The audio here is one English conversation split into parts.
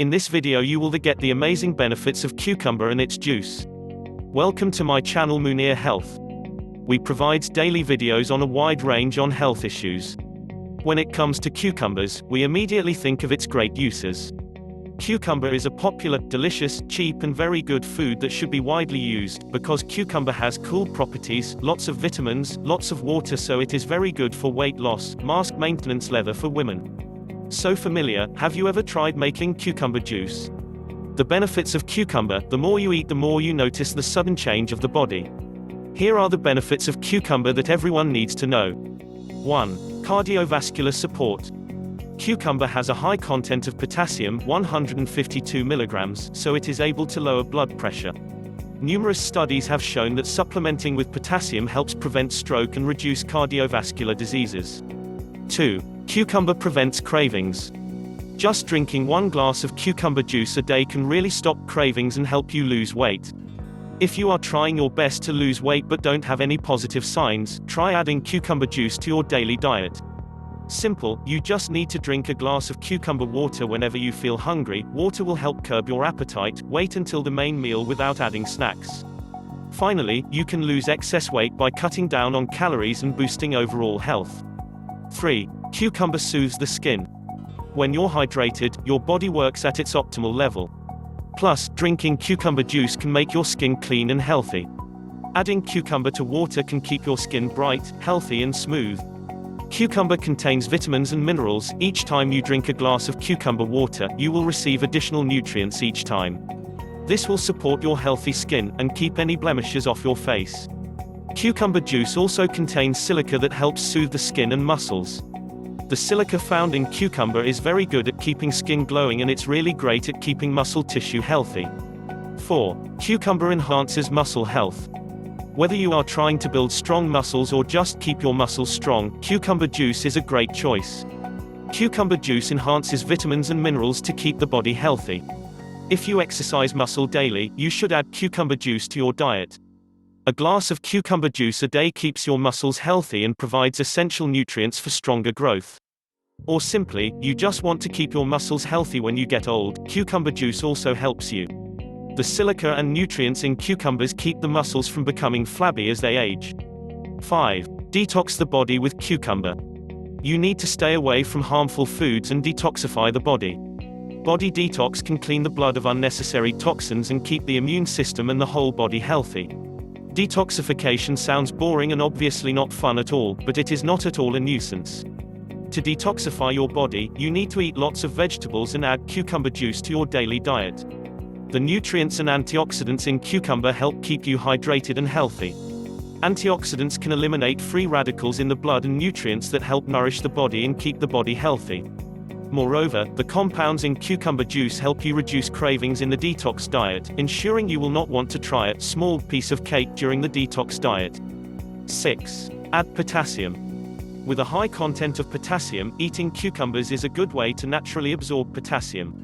In this video you will get the amazing benefits of cucumber and its juice. Welcome to my channel Munir Health. We provide daily videos on a wide range on health issues. When it comes to cucumbers, we immediately think of its great uses. Cucumber is a popular, delicious, cheap and very good food that should be widely used, because cucumber has cool properties, lots of vitamins, lots of water, so it is very good for weight loss, mask maintenance, leather for women. So familiar, have you ever tried making cucumber juice? The benefits of cucumber: the more you eat, the more you notice the sudden change of the body. Here are the benefits of cucumber that everyone needs to know. 1. Cardiovascular support. Cucumber has a high content of potassium, 152 mg, so it is able to lower blood pressure. Numerous studies have shown that supplementing with potassium helps prevent stroke and reduce cardiovascular diseases. 2. Cucumber prevents cravings. Just drinking 1 glass of cucumber juice a day can really stop cravings and help you lose weight. If you are trying your best to lose weight but don't have any positive signs, try adding cucumber juice to your daily diet. Simple, you just need to drink a glass of cucumber water whenever you feel hungry. Water will help curb your appetite. Wait until the main meal without adding snacks. Finally, you can lose excess weight by cutting down on calories and boosting overall health. 3. Cucumber soothes the skin. When you're hydrated, your body works at its optimal level. Plus, drinking cucumber juice can make your skin clean and healthy. Adding cucumber to water can keep your skin bright, healthy and smooth. Cucumber contains vitamins and minerals. Each time you drink a glass of cucumber water, you will receive additional nutrients each time. This will support your healthy skin, and keep any blemishes off your face. Cucumber juice also contains silica that helps soothe the skin and muscles. The silica found in cucumber is very good at keeping skin glowing, and it's really great at keeping muscle tissue healthy. 4. Cucumber enhances muscle health. Whether you are trying to build strong muscles or just keep your muscles strong, cucumber juice is a great choice. Cucumber juice enhances vitamins and minerals to keep the body healthy. If you exercise muscle daily, you should add cucumber juice to your diet. A glass of cucumber juice a day keeps your muscles healthy and provides essential nutrients for stronger growth. Or simply, you just want to keep your muscles healthy when you get old, cucumber juice also helps you. The silica and nutrients in cucumbers keep the muscles from becoming flabby as they age. 5. Detox the body with cucumber. You need to stay away from harmful foods and detoxify the body. Body detox can clean the blood of unnecessary toxins and keep the immune system and the whole body healthy. Detoxification sounds boring and obviously not fun at all, but it is not at all a nuisance. To detoxify your body, you need to eat lots of vegetables and add cucumber juice to your daily diet. The nutrients and antioxidants in cucumber help keep you hydrated and healthy. Antioxidants can eliminate free radicals in the blood and nutrients that help nourish the body and keep the body healthy. Moreover, the compounds in cucumber juice help you reduce cravings in the detox diet, ensuring you will not want to try a small piece of cake during the detox diet. 6. Add potassium. With a high content of potassium, eating cucumbers is a good way to naturally absorb potassium.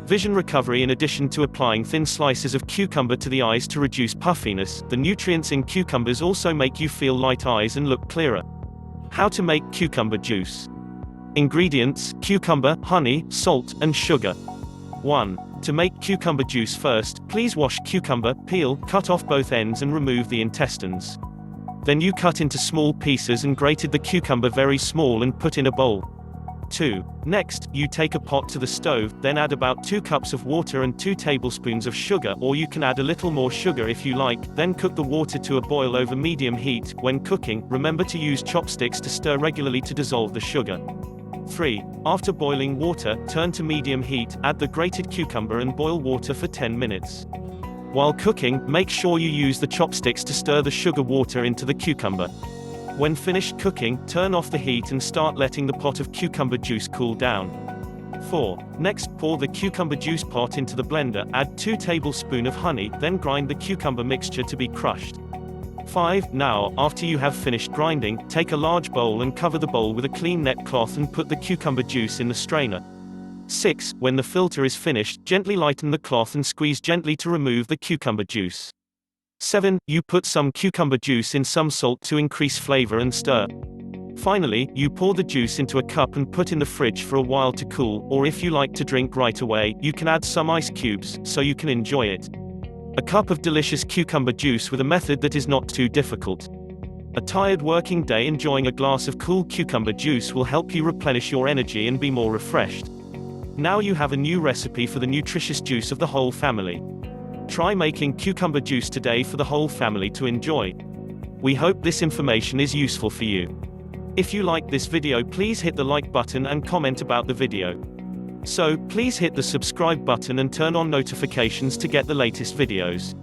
Vision recovery. In addition to applying thin slices of cucumber to the eyes to reduce puffiness, the nutrients in cucumbers also make you feel light eyes and look clearer. How to make cucumber juice. Ingredients: cucumber, honey, salt, and sugar. 1. To make cucumber juice: first, please wash cucumber, peel, cut off both ends and remove the intestines. Then you cut into small pieces and grated the cucumber very small and put in a bowl. 2. Next, you take a pot to the stove, then add about 2 cups of water and 2 tablespoons of sugar, or you can add a little more sugar if you like, then cook the water to a boil over medium heat. When cooking, remember to use chopsticks to stir regularly to dissolve the sugar. 3. After boiling water, turn to medium heat, add the grated cucumber and boil water for 10 minutes. While cooking, make sure you use the chopsticks to stir the sugar water into the cucumber. When finished cooking, turn off the heat and start letting the pot of cucumber juice cool down. 4. Next, pour the cucumber juice pot into the blender, add 2 tablespoons of honey, then grind the cucumber mixture to be crushed. 5. Now, after you have finished grinding, take a large bowl and cover the bowl with a clean net cloth and put the cucumber juice in the strainer. 6. When the filter is finished, gently lighten the cloth and squeeze gently to remove the cucumber juice. 7. You put some cucumber juice in some salt to increase flavor and stir. Finally, you pour the juice into a cup and put in the fridge for a while to cool, or if you like to drink right away, you can add some ice cubes, so you can enjoy it. A cup of delicious cucumber juice with a method that is not too difficult. A tired working day enjoying a glass of cool cucumber juice will help you replenish your energy and be more refreshed. Now you have a new recipe for the nutritious juice of the whole family. Try making cucumber juice today for the whole family to enjoy. We hope this information is useful for you. If you like this video, please hit the like button and comment about the video. So, please hit the subscribe button and turn on notifications to get the latest videos.